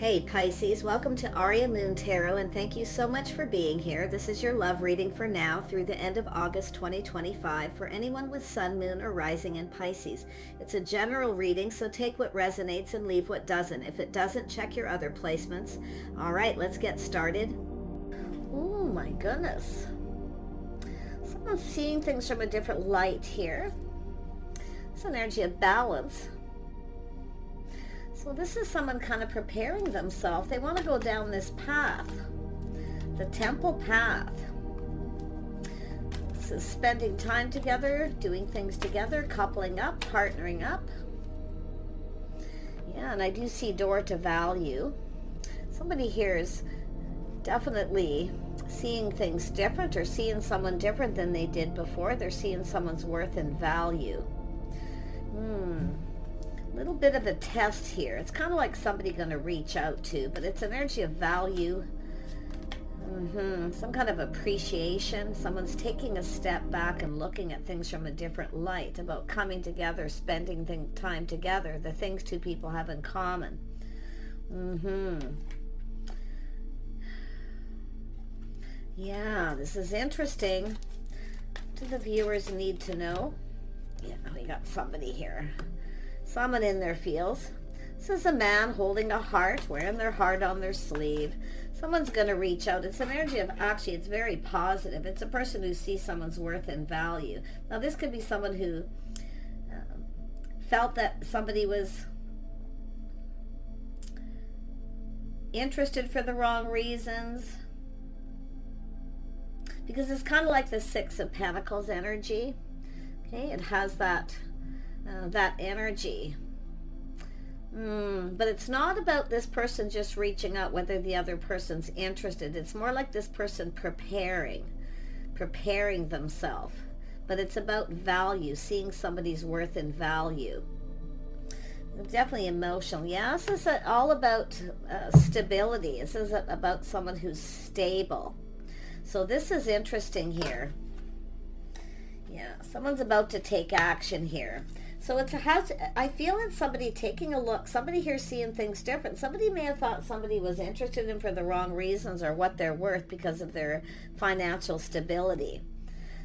Hey Pisces, welcome to Aria Moon Tarot, and thank you so much for being here. This is your love reading for now through the end of August 2025 for anyone with Sun, Moon, or Rising in Pisces. It's a general reading, so take what resonates and leave what doesn't. If it doesn't, check your other placements. All right, let's get started. Oh my goodness. Someone's seeing things from a different light here. It's an energy of balance. So this is someone kind of preparing themselves. They want to go down this path, the temple path. This is spending time together, doing things together, coupling up, partnering up. Yeah, and I do see door to value. Somebody here is definitely seeing things different or seeing someone different than they did before. They're seeing someone's worth and value. Little bit of a test here. It's kind of like somebody going to reach out to, but it's an energy of value. Some kind of appreciation. Someone's taking a step back and looking at things from a different light, about coming together, spending time together, the things two people have in common. Yeah, this is interesting. What do the viewers need to know? Yeah, we got somebody here. Someone in their feels. This is a man holding a heart, wearing their heart on their sleeve. Someone's going to reach out. It's an energy of, actually, it's very positive. It's a person who sees someone's worth and value. Now, this could be someone who felt that somebody was interested for the wrong reasons. Because it's kind of like the Six of Pentacles energy. Okay, it has that energy. But it's not about this person just reaching out, whether the other person's interested. It's more like this person preparing themselves. But it's about value, seeing somebody's worth and value. Definitely emotional. Yeah, this is all about stability. This is about someone who's stable. So this is interesting here. Yeah, someone's about to take action here. So I feel it's somebody taking a look. Somebody here seeing things different. Somebody may have thought somebody was interested in for the wrong reasons or what they're worth because of their financial stability.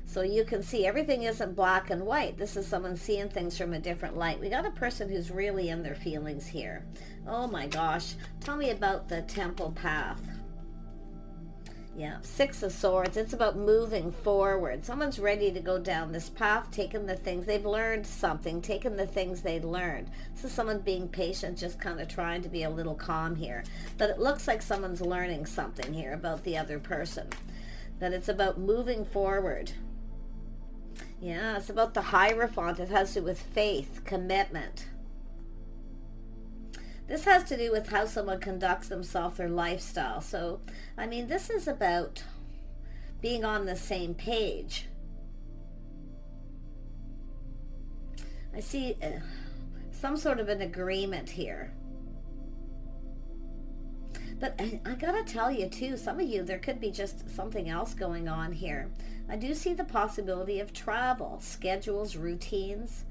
So you can see everything isn't black and white. This is someone seeing things from a different light. We got a person who's really in their feelings here. Oh my gosh. Tell me about the temple path. Yeah, Six of Swords. It's about moving forward. Someone's ready to go down this path, taking the things they've learned, taking the things they learned. This is someone being patient, just kind of trying to be a little calm here. But it looks like someone's learning something here about the other person. That it's about moving forward. Yeah, it's about the Hierophant. It has to do with faith, commitment. This has to do with how someone conducts themselves, their lifestyle. So, I mean, this is about being on the same page. I see some sort of an agreement here. But I gotta tell you too, some of you, there could be just something else going on here. I do see the possibility of travel, schedules, routines.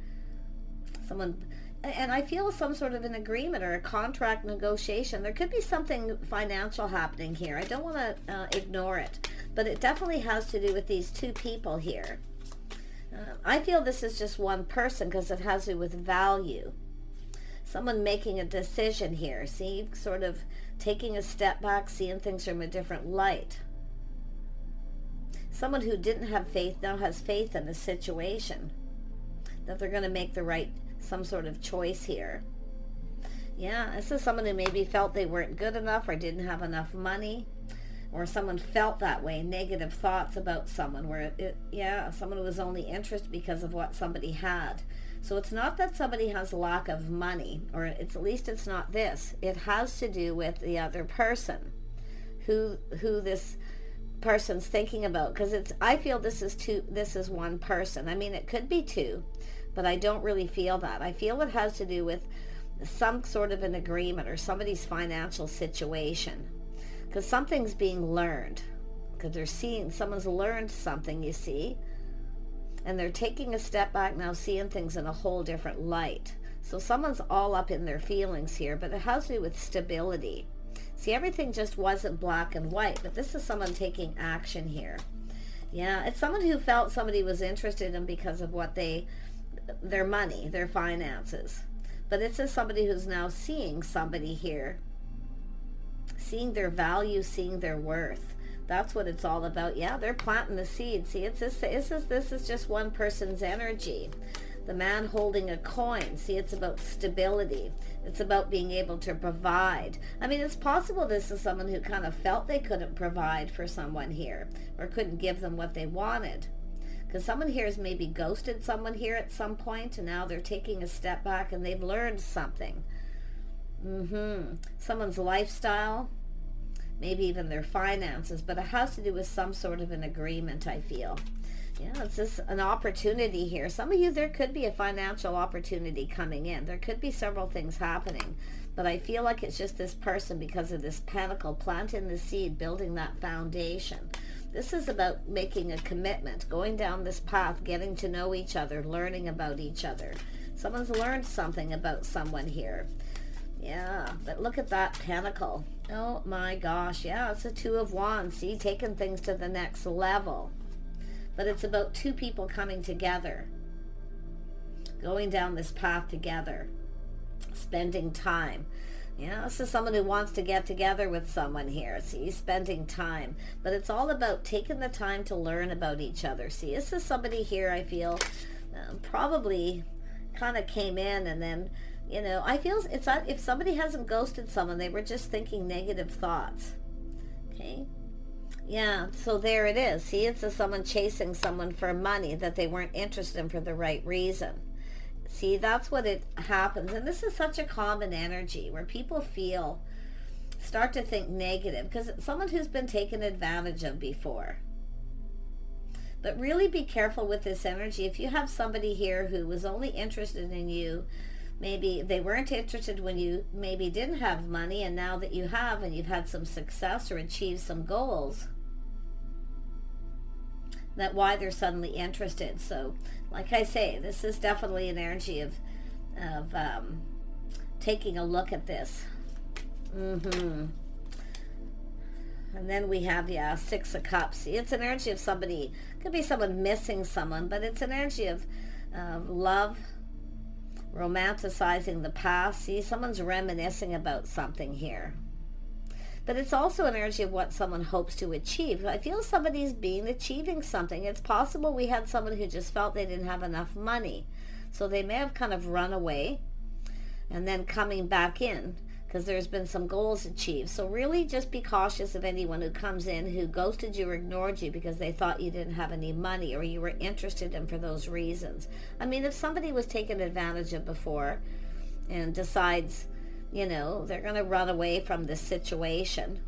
And I feel some sort of an agreement or a contract negotiation. There could be something financial happening here. I don't want to ignore it. But it definitely has to do with these two people here. I feel this is just one person because it has to do with value. Someone making a decision here. See, sort of taking a step back, seeing things from a different light. Someone who didn't have faith now has faith in the situation. That they're going to make some sort of choice here. Yeah, this is someone who maybe felt they weren't good enough or didn't have enough money, or someone felt that way, negative thoughts about someone, someone who was only interested because of what somebody had. So it's not that somebody has lack of money, or at least it's not this. It has to do with the other person, who this person's thinking about, because I feel this is one person. I mean, it could be two, but I don't really feel that. I feel it has to do with some sort of an agreement or somebody's financial situation, because something's being learned, because they're seeing someone's learned something, you see, and they're taking a step back now, seeing things in a whole different light. So someone's all up in their feelings here, but it has to do with stability. See, everything just wasn't black and white, but this is someone taking action here. Yeah, it's someone who felt somebody was interested in because of what their money, their finances. But it's just somebody who's now seeing somebody here, seeing their value, seeing their worth. That's what it's all about. Yeah, they're planting the seed. See, this is just one person's energy. The man holding a coin. See, it's about stability. It's about being able to provide. I mean, it's possible this is someone who kind of felt they couldn't provide for someone here, or couldn't give them what they wanted. Because someone here has maybe ghosted someone here at some point, and now they're taking a step back and they've learned something. Someone's lifestyle, maybe even their finances, but it has to do with some sort of an agreement, I feel. Yeah, it's just an opportunity here. Some of you, there could be a financial opportunity coming in. There could be several things happening, but I feel like it's just this person, because of this pentacle, planting the seed, building that foundation. This is about making a commitment, going down this path, getting to know each other, learning about each other. Someone's learned something about someone here. Yeah, but look at that pentacle. Oh my gosh, yeah, it's a Two of Wands. See, taking things to the next level. But it's about two people coming together, going down this path together, spending time. Yeah, this is someone who wants to get together with someone here. See, spending time. But it's all about taking the time to learn about each other. See, this is somebody here, I feel, probably kind of came in and then, you know, I feel it's if somebody hasn't ghosted someone, they were just thinking negative thoughts. Okay. Yeah, so there it is. See, it's someone chasing someone for money that they weren't interested in for the right reason. See, that's what it happens. And this is such a common energy where people start to think negative, because it's someone who's been taken advantage of before. But really be careful with this energy. If you have somebody here who was only interested in you, maybe they weren't interested when you maybe didn't have money, and now that you have and you've had some success or achieved some goals, that why they're suddenly interested. So like I say, this is definitely an energy of taking a look at this. And then we have, yeah, Six of Cups. See, it's an energy of somebody, could be someone missing someone, but it's an energy of love, romanticizing the past. See, someone's reminiscing about something here. But it's also an energy of what someone hopes to achieve. I feel somebody's achieving something. It's possible we had someone who just felt they didn't have enough money. So they may have kind of run away and then coming back in, because there's been some goals achieved. So really just be cautious of anyone who comes in who ghosted you or ignored you because they thought you didn't have any money or you were interested in for those reasons. I mean, if somebody was taken advantage of before and decides, you know, they're going to run away from this situation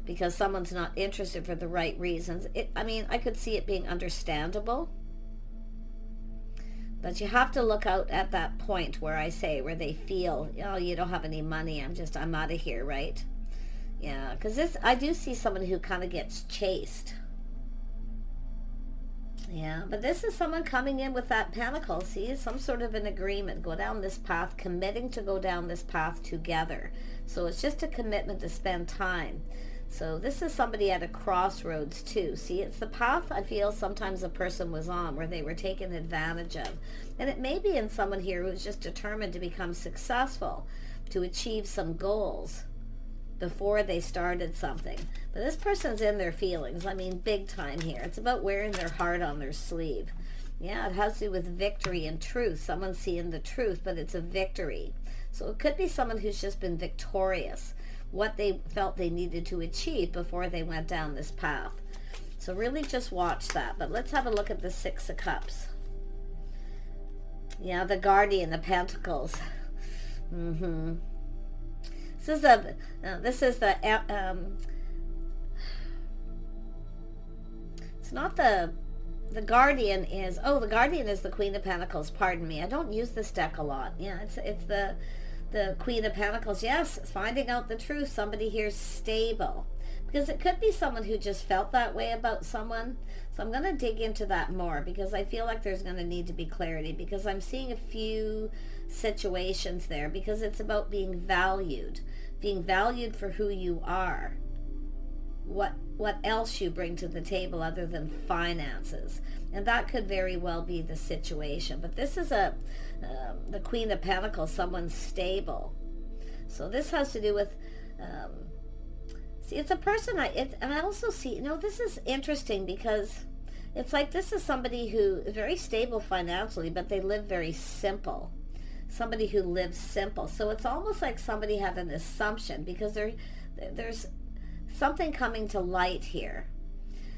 because someone's not interested for the right reasons. I mean, I could see it being understandable. But you have to look out at that point where I say, where they feel, oh, you don't have any money, I'm out of here, right? Yeah, because I do see someone who kind of gets chased. Yeah, but this is someone coming in with that pentacle. See, some sort of an agreement. Go down this path, committing to go down this path together. So it's just a commitment to spend time. So this is somebody at a crossroads too. See, it's the path I feel sometimes a person was on where they were taken advantage of. And it may be in someone here who's just determined to become successful, to achieve some goals before they started something. But this person's in their feelings. I mean, big time here. It's about wearing their heart on their sleeve. Yeah, it has to do with victory and truth. Someone's seeing the truth, but it's a victory. So it could be someone who's just been victorious, what they felt they needed to achieve before they went down this path. So really just watch that. But let's have a look at the Six of Cups. Yeah, the Guardian, the Pentacles. This is the it's not the Guardian is, the Guardian is the Queen of Pentacles, pardon me. I don't use this deck a lot. Yeah, it's the Queen of Pentacles. Yes, finding out the truth. Somebody here's stable. Because it could be someone who just felt that way about someone. So I'm going to dig into that more, because I feel like there's going to need to be clarity, because I'm seeing a few situations there, because it's about being valued for who you are, what else you bring to the table other than finances. And that could very well be the situation. But this is the Queen of Pentacles, someone stable. So this has to do with see, it's a person and I also see, this is interesting, because it's like this is somebody who is very stable financially, but they live very simple. Somebody who lives simple. So it's almost like somebody had an assumption, because there's something coming to light here.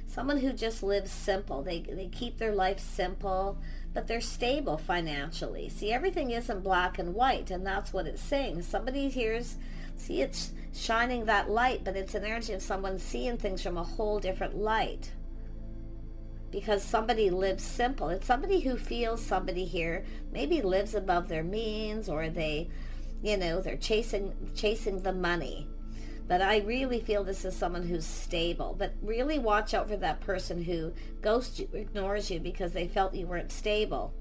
Someone who just lives simple. They keep their life simple, but they're stable financially. See, everything isn't black and white, and that's what it's saying. Somebody here's, see, it's shining that light, but it's an energy of someone seeing things from a whole different light, because somebody lives simple. It's somebody who feels somebody here maybe lives above their means, or they, they're chasing the money. But I really feel this is someone who's stable. But really watch out for that person who ghosts you, ignores you, because they felt you weren't stable.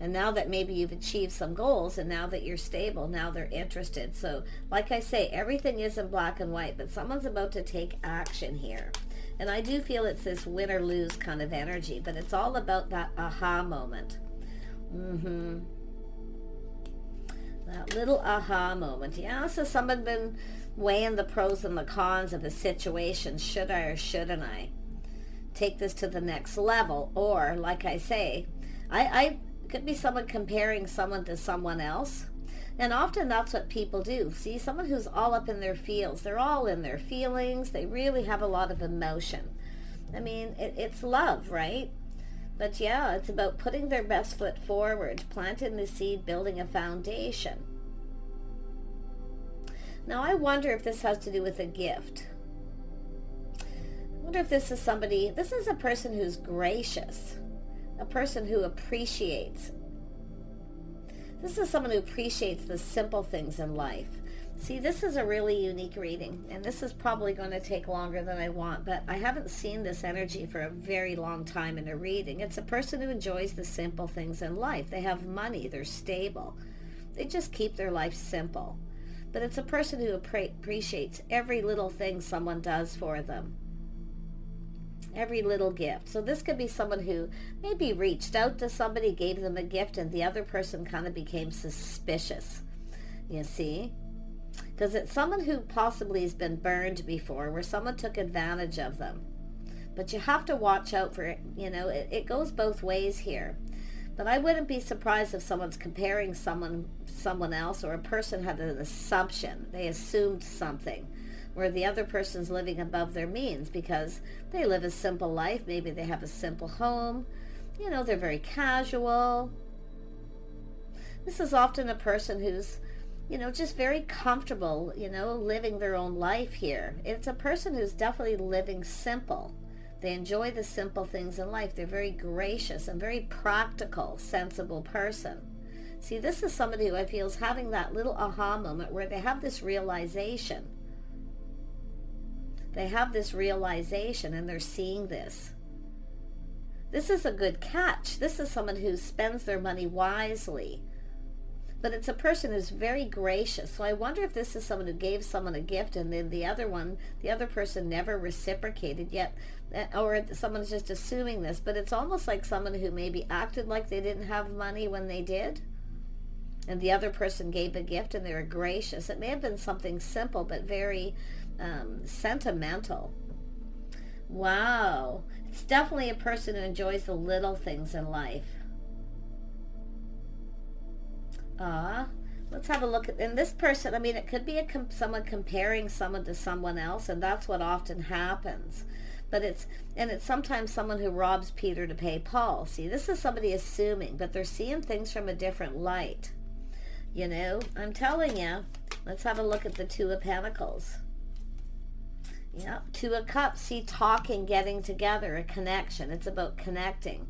And now that maybe you've achieved some goals, and now that you're stable, now they're interested. So like I say, everything isn't black and white, but someone's about to take action here. And I do feel it's this win or lose kind of energy, but it's all about that aha moment. That little aha moment. Yeah, so someone been weighing the pros and the cons of a situation. Should I or shouldn't I take this to the next level? Or, like I say, I could be someone comparing someone to someone else. And often that's what people do. See, someone who's all up in their feels. They're all in their feelings. They really have a lot of emotion. I mean, it's love, right? But yeah, it's about putting their best foot forward, planting the seed, building a foundation. Now, I wonder if this has to do with a gift. I wonder if this is a person who's gracious, a person who appreciates. This is someone who appreciates the simple things in life. See, this is a really unique reading, and this is probably going to take longer than I want, but I haven't seen this energy for a very long time in a reading. It's a person who enjoys the simple things in life. They have money, they're stable. They just keep their life simple. But it's a person who appreciates every little thing someone does for them. Every little gift. So this could be someone who maybe reached out to somebody, gave them a gift, and the other person kind of became suspicious. You see? Because it's someone who possibly has been burned before, where someone took advantage of them. But you have to watch out for it. It goes both ways here. But I wouldn't be surprised if someone's comparing someone else, or a person had an assumption. They assumed something, where the other person's living above their means because they live a simple life. Maybe they have a simple home. They're very casual. This is often a person who's, just very comfortable, living their own life here. It's a person who's definitely living simple. They enjoy the simple things in life. They're very gracious and very practical, sensible person. See, this is somebody who I feel is having that little aha moment where they have this realization. They have this realization and they're seeing this. This is a good catch. This is someone who spends their money wisely. But it's a person who's very gracious. So I wonder if this is someone who gave someone a gift and then the other person never reciprocated yet, or someone's just assuming this. But it's almost like someone who maybe acted like they didn't have money when they did, and the other person gave a gift and they were gracious. It may have been something simple but very sentimental. Wow. It's definitely a person who enjoys the little things in life. Let's have a look at, and this person, it could be someone comparing someone to someone else, and that's what often happens. But it's sometimes someone who robs Peter to pay Paul. See, this is somebody assuming, but they're seeing things from a different light. I'm telling you. Let's have a look at the Two of Pentacles. Two of Cups. See, talking, getting together, a connection. It's about connecting.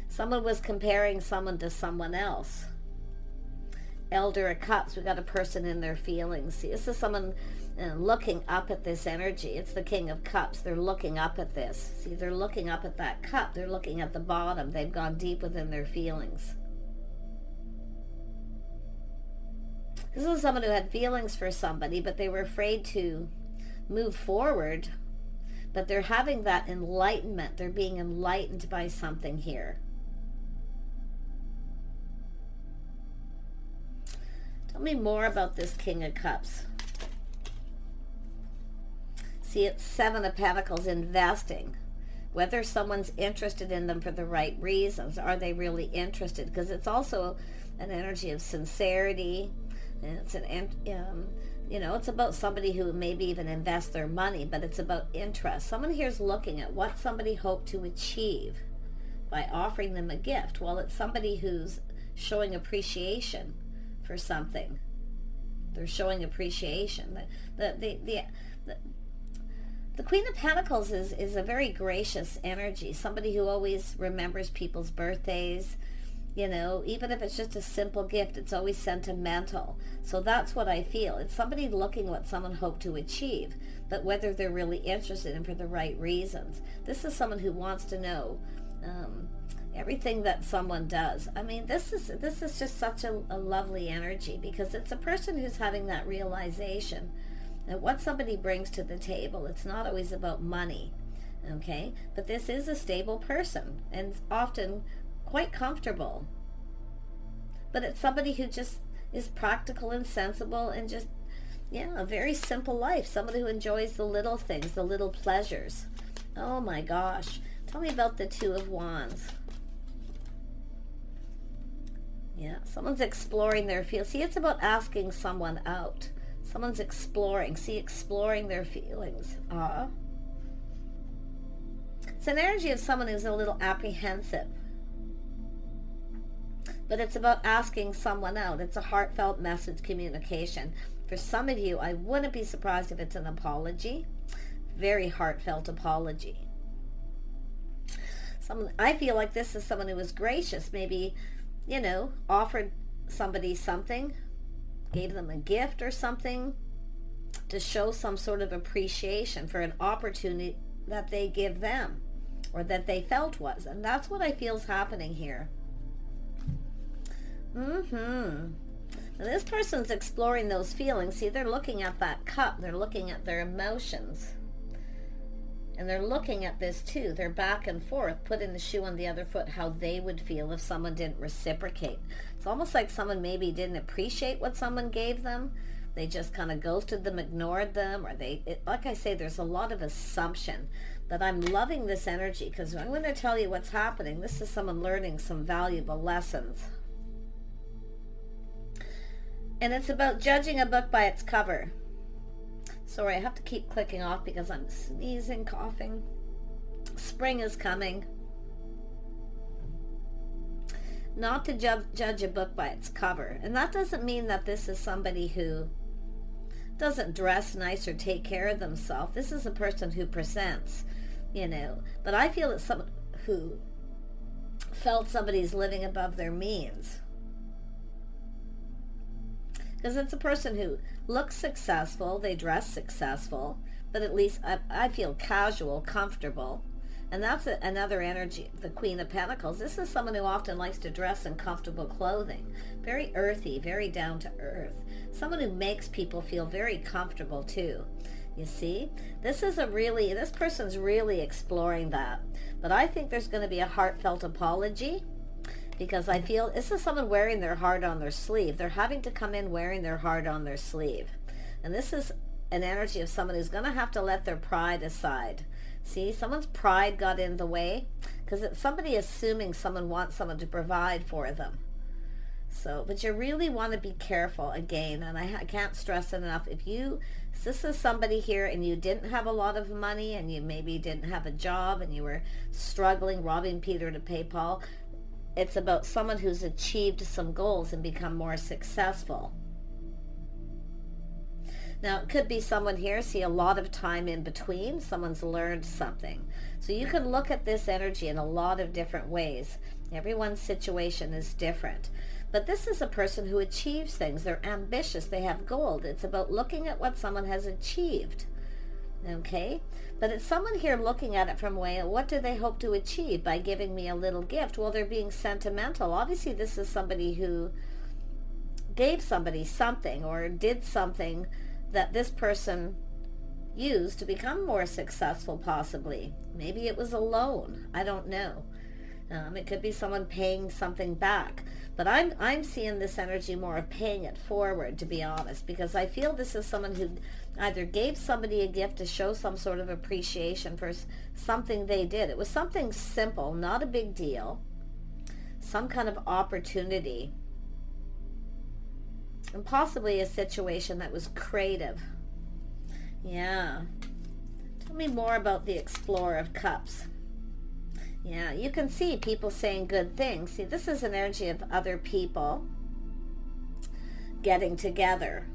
Someone was comparing someone to someone else. Elder of Cups, we got a person in their feelings. See, this is someone looking up at this energy. It's the King of Cups. They're looking up at this. See, they're looking up at that cup. They're looking at the bottom. They've gone deep within their feelings. This is someone who had feelings for somebody, but they were afraid to move forward. But they're having that enlightenment. They're being enlightened by something here. Tell me more about this King of Cups. See, it's Seven of Pentacles, investing. Whether someone's interested in them for the right reasons. Are they really interested? Because it's also an energy of sincerity. And it's you know, it's about somebody who maybe even invests their money, but it's about interest. Someone here's looking at what somebody hoped to achieve by offering them a gift. Well, it's somebody who's showing appreciation for something. They're showing appreciation. The Queen of Pentacles is a very gracious energy. Somebody who always remembers people's birthdays. You know, even if it's just a simple gift, it's always sentimental. So that's what I feel. It's somebody looking what someone hoped to achieve, but whether they're really interested in for the right reasons. This is someone who wants to know everything that someone does. I mean, this is just such a lovely energy, because it's a person who's having that realization that what somebody brings to the table, it's not always about money, okay? But this is a stable person, and often quite comfortable, but it's somebody who just is practical and sensible and just, yeah, a very simple life. Somebody who enjoys the little things, the little pleasures. Oh my gosh. Tell me about the Two of Wands. Yeah, someone's exploring their feelings. See, it's about asking someone out. Someone's exploring. See, exploring their feelings. It's an energy of someone who's a little apprehensive. But it's about asking someone out. It's a heartfelt message communication. For some of you, I wouldn't be surprised if it's an apology. Very heartfelt apology. I feel like this is someone who was gracious. Maybe, you know, offered somebody something, gave them a gift or something to show some sort of appreciation for an opportunity that they give them or that they felt was. And that's what I feel is happening here. Now this person's exploring those feelings. See, they're looking at that cup. They're looking at their emotions. And they're looking at this too. They're back and forth, putting the shoe on the other foot, how they would feel if someone didn't reciprocate. It's almost like someone maybe didn't appreciate what someone gave them. They just kind of ghosted them, ignored them, or like I say, there's a lot of assumption. But I'm loving this energy, because I'm going to tell you what's happening. This is someone learning some valuable lessons. And it's about judging a book by its cover. Sorry, I have to keep clicking off because I'm sneezing, coughing. Spring is coming. Not to judge a book by its cover. And that doesn't mean that this is somebody who doesn't dress nice or take care of themselves. This is a person who presents, you know. But I feel it's someone who felt somebody's living above their means. Because it's a person who looks successful, they dress successful, but at least I feel casual, comfortable. And that's another energy, the Queen of Pentacles. This is someone who often likes to dress in comfortable clothing. Very earthy, very down to earth. Someone who makes people feel very comfortable too. You see? This person's really exploring that. But I think there's going to be a heartfelt apology. Because I feel this is someone wearing their heart on their sleeve. They're having to come in wearing their heart on their sleeve. And this is an energy of someone who's going to have to let their pride aside. See, someone's pride got in the way. Because it's somebody assuming someone wants someone to provide for them. So, but you really want to be careful again. And I can't stress it enough. If this is somebody here and you didn't have a lot of money and you maybe didn't have a job and you were struggling, robbing Peter to pay Paul. It's about someone who's achieved some goals and become more successful. Now, it could be someone here, see a lot of time in between. Someone's learned something. So you can look at this energy in a lot of different ways. Everyone's situation is different. But this is a person who achieves things. They're ambitious. They have goals. It's about looking at what someone has achieved. Okay? But it's someone here looking at it from a way, what do they hope to achieve by giving me a little gift? Well, they're being sentimental. Obviously, this is somebody who gave somebody something or did something that this person used to become more successful, possibly. Maybe it was a loan. I don't know. It could be someone paying something back. But I'm seeing this energy more of paying it forward, to be honest, because I feel this is someone who either gave somebody a gift to show some sort of appreciation for something they did. It was something simple, not a big deal, some kind of opportunity, and possibly a situation that was creative. Yeah. Tell me more about the Explorer of Cups. Yeah, you can see people saying good things. See, this is an energy of other people getting together.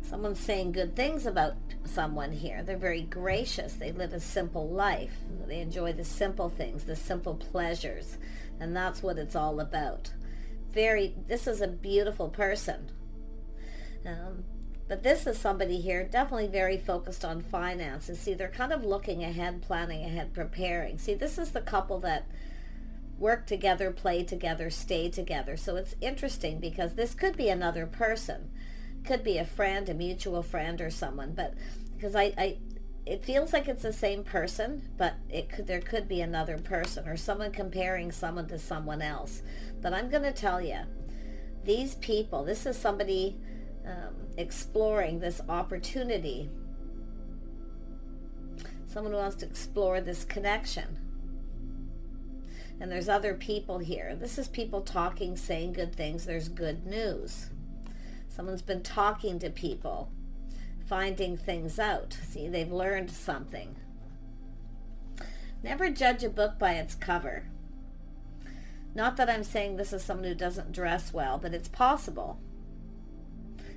Someone's saying good things about someone here. They're very gracious. They live a simple life. They enjoy the simple things, the simple pleasures. And that's what it's all about. This is a beautiful person. But this is somebody here definitely very focused on finances. See, they're kind of looking ahead, planning ahead, preparing. See, this is the couple that work together, play together, stay together. So it's interesting because this could be another person. Could be a friend, a mutual friend or someone. But because it feels like it's the same person, but there could be another person or someone comparing someone to someone else. But I'm going to tell you, these people, this is somebody exploring this opportunity. Someone who wants to explore this connection. And there's other people here. This is people talking, saying good things. There's good news. Someone's been talking to people, finding things out. See, they've learned something. Never judge a book by its cover. Not that I'm saying this is someone who doesn't dress well, but it's possible.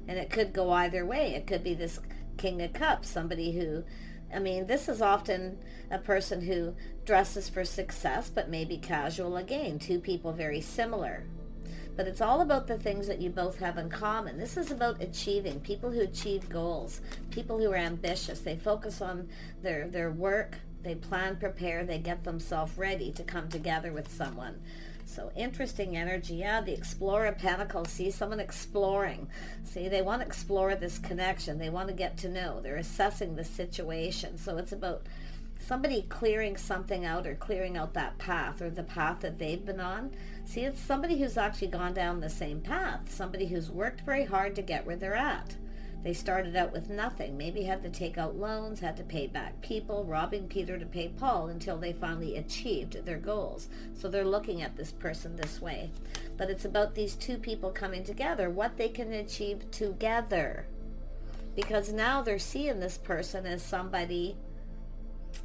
And it could go either way. It could be this King of Cups, somebody who, this is often a person who dresses for success, but maybe casual again. Two people very similar. But it's all about the things that you both have in common. This is about achieving. People who achieve goals. People who are ambitious. They focus on their work. They plan, prepare. They get themselves ready to come together with someone. So interesting energy. Yeah, the Explorer of Pentacles. See, someone exploring. See, they want to explore this connection. They want to get to know. They're assessing the situation. So it's about somebody clearing something out or clearing out that path or the path that they've been on. See, it's somebody who's actually gone down the same path. Somebody who's worked very hard to get where they're at. They started out with nothing, maybe had to take out loans, had to pay back people, robbing Peter to pay Paul until they finally achieved their goals. So they're looking at this person this way. But it's about these two people coming together, what they can achieve together. Because now they're seeing this person as somebody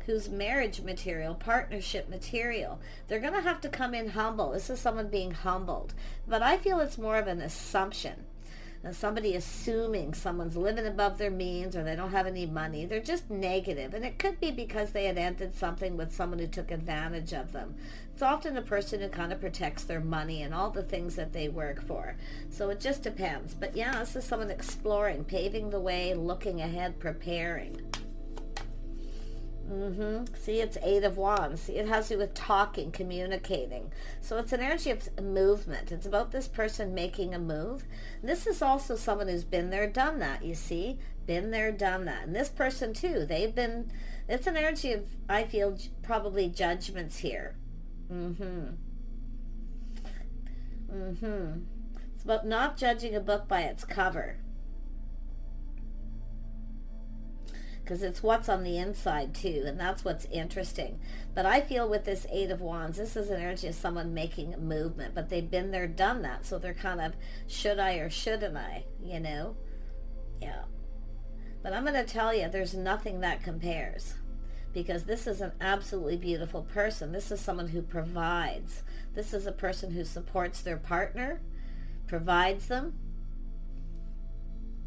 who's marriage material, partnership material. They're going to have to come in humble. This is someone being humbled. But I feel it's more of an assumption. Somebody assuming someone's living above their means or they don't have any money. They're just negative. And it could be because they had ended something with someone who took advantage of them. It's often a person who kind of protects their money and all the things that they work for. So it just depends. But yeah, this is someone exploring, paving the way, looking ahead, preparing. See, it's Eight of Wands. See, it has to do with talking, communicating. So it's an energy of movement. It's about this person making a move. This is also someone who's been there, done that, you see. Been there, done that. And this person too, it's an energy of, I feel, probably judgments here. It's about not judging a book by its cover. Because it's what's on the inside too, and that's what's interesting. But I feel with this Eight of Wands, this is an energy of someone making a movement, but they've been there, done that, so they're kind of, should I or shouldn't I, you know? Yeah. But I'm going to tell you, there's nothing that compares, because this is an absolutely beautiful person. This is someone who provides. This is a person who supports their partner, provides them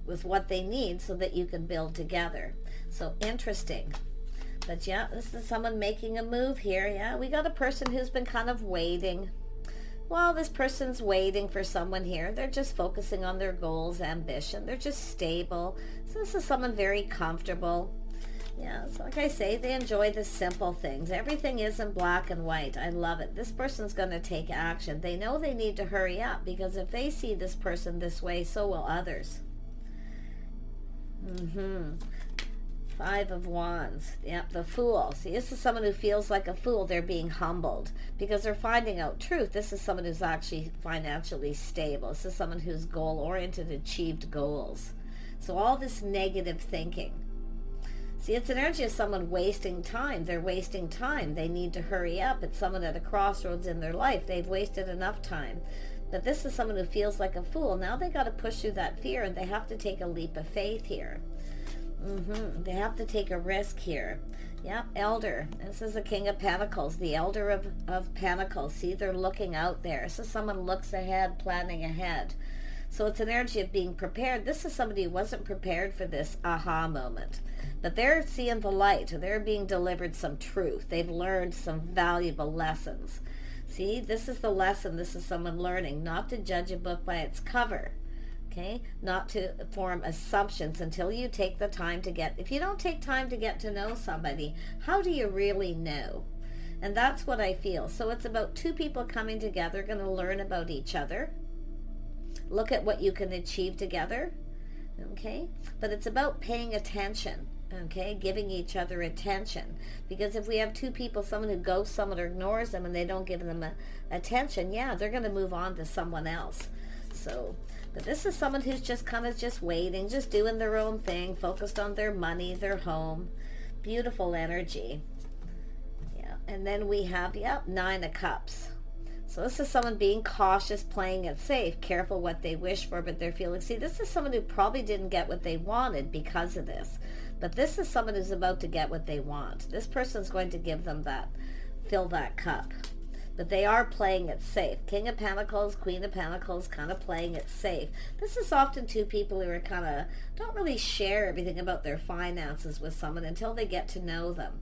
with what they need so that you can build together. So interesting. But yeah, this is someone making a move here. Yeah, we got a person who's been kind of waiting, while this person's waiting for someone here, they're just focusing on their goals, ambition. They're just stable. So this is someone very comfortable. Yeah, so like I say, they enjoy the simple things. Everything isn't black and white. I love it. This person's going to take action. They know they need to hurry up, because if they see this person this way, so will others. Five of Wands. Yep, the Fool. See, this is someone who feels like a fool. They're being humbled because they're finding out truth. This is someone who's actually financially stable. This is someone who's goal-oriented, achieved goals. So all this negative thinking. See, it's an energy of someone wasting time. They're wasting time. They need to hurry up. It's someone at a crossroads in their life. They've wasted enough time. But this is someone who feels like a fool. Now they got to push through that fear, and they have to take a leap of faith here. They have to take a risk here. Yeah, Elder. This is the King of Pentacles, the Elder of Pentacles. See, they're looking out there. This is someone looks ahead, planning ahead. So it's an energy of being prepared. This is somebody who wasn't prepared for this aha moment. But they're seeing the light. They're being delivered some truth. They've learned some valuable lessons. See, this is the lesson. This is someone learning not to judge a book by its cover. Okay? Not to form assumptions until you take the time to get... If you don't take time to get to know somebody, how do you really know? And that's what I feel. So it's about two people coming together, going to learn about each other. Look at what you can achieve together. Okay? But it's about paying attention. Okay, giving each other attention. Because if we have two people, someone who ghosts someone or ignores them, and they don't give them attention, yeah, they're going to move on to someone else. So, but this is someone who's just kind of just waiting, just doing their own thing, focused on their money, their home. Beautiful energy. Yeah, and then we have, Nine of Cups. So this is someone being cautious, playing it safe, careful what they wish for, but they're feeling, see, this is someone who probably didn't get what they wanted because of this. But this is someone who's about to get what they want. This person's going to give them that, fill that cup. But they are playing it safe. King of Pentacles, Queen of Pentacles, kind of playing it safe. This is often two people who are kind of, don't really share everything about their finances with someone until they get to know them.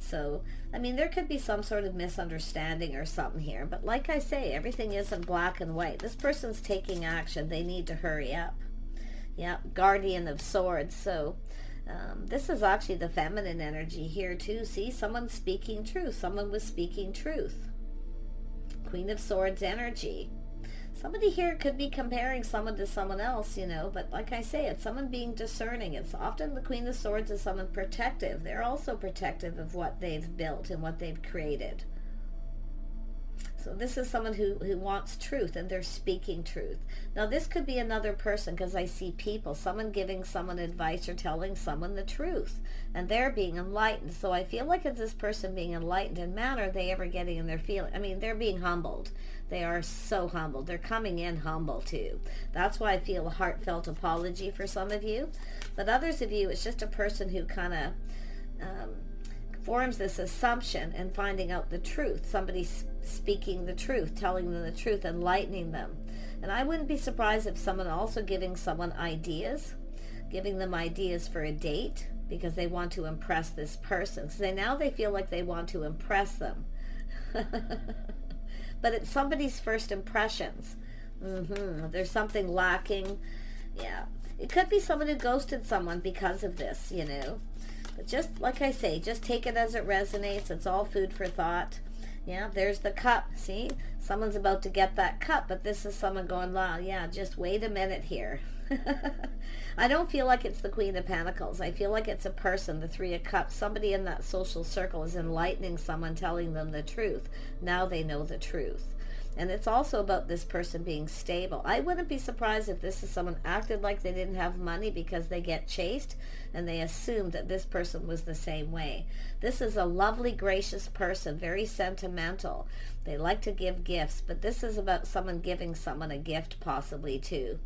So, I mean, there could be some sort of misunderstanding or something here. But like I say, everything isn't black and white. This person's taking action. They need to hurry up. Yeah, Guardian of Swords. So, this is actually the feminine energy here too. See, someone speaking truth. Someone was speaking truth. Queen of Swords energy. Somebody here could be comparing someone to someone else, you know, but like I say, it's someone being discerning. It's often the Queen of Swords is someone protective. They're also protective of what they've built and what they've created. So this is someone who wants truth, and they're speaking truth. Now this could be another person, because I see people, someone giving someone advice or telling someone the truth, and they're being enlightened. So I feel like it's this person being enlightened, and man, are they ever getting in their feeling. I mean, they're being humbled. They are so humbled. They're coming in humble too. That's why I feel a heartfelt apology for some of you. But others of you, it's just a person who kind of forms this assumption and finding out the truth. Somebody speaking the truth, telling them the truth, enlightening them. And I wouldn't be surprised if someone also giving someone ideas, giving them ideas for a date, because they want to impress this person. So now they feel like they want to impress them. But it's somebody's first impressions. There's something lacking. Yeah. It could be someone who ghosted someone because of this, you know. But just like I say, just take it as it resonates. It's all food for thought. Yeah, there's the cup. See, someone's about to get that cup, but this is someone going, wow, yeah, just wait a minute here. I don't feel like it's the Queen of Pentacles. I feel like it's a person, the Three of Cups. Somebody in that social circle is enlightening someone, telling them the truth. Now they know the truth. And it's also about this person being stable. I wouldn't be surprised if this is someone acted like they didn't have money because they get chased, and they assumed that this person was the same way. This is a lovely, gracious person, very sentimental. They like to give gifts, but this is about someone giving someone a gift possibly too.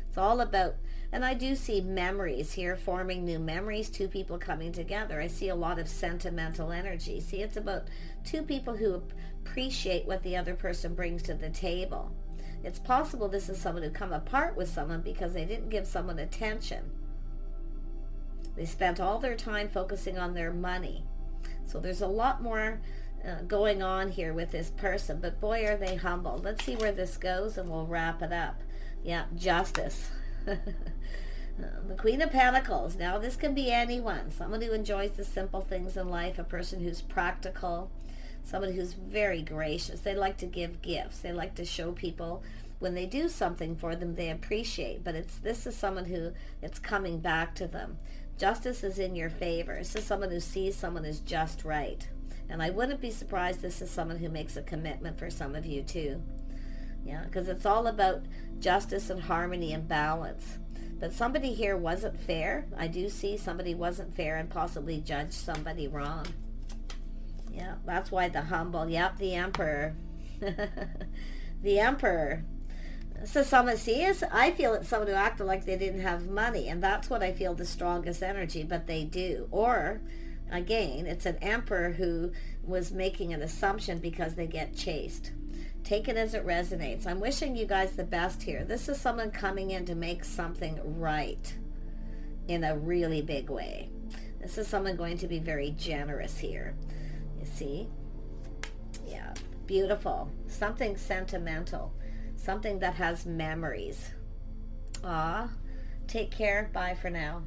It's all about, and I do see memories here, forming new memories, two people coming together. I see a lot of sentimental energy. See, it's about two people who appreciate what the other person brings to the table. It's possible this is someone who come apart with someone because they didn't give someone attention. They spent all their time focusing on their money. So there's a lot more going on here with this person, but boy, are they humble. Let's see where this goes and we'll wrap it up. Yeah, Justice. The Queen of Pentacles. Now this can be anyone. Someone who enjoys the simple things in life, a person who's practical, somebody who's very gracious. They like to give gifts. They like to show people when they do something for them they appreciate, but this is someone who it's coming back to them. Justice is in your favor. This is someone who sees someone as just right. And I wouldn't be surprised this is someone who makes a commitment for some of you too. Yeah, because it's all about justice and harmony and balance. But somebody here wasn't fair. I do see somebody wasn't fair and possibly judged somebody wrong. Yeah, that's why the humble. Yep, the Emperor. The Emperor. So someone sees, I feel it's someone who acted like they didn't have money, and that's what I feel the strongest energy, but they do. Or, again, it's an emperor who was making an assumption because they get chased. Take it as it resonates. I'm wishing you guys the best here. This is someone coming in to make something right in a really big way. This is someone going to be very generous here. You see? Yeah, beautiful. Something sentimental. Something that has memories. Take care. Bye for now.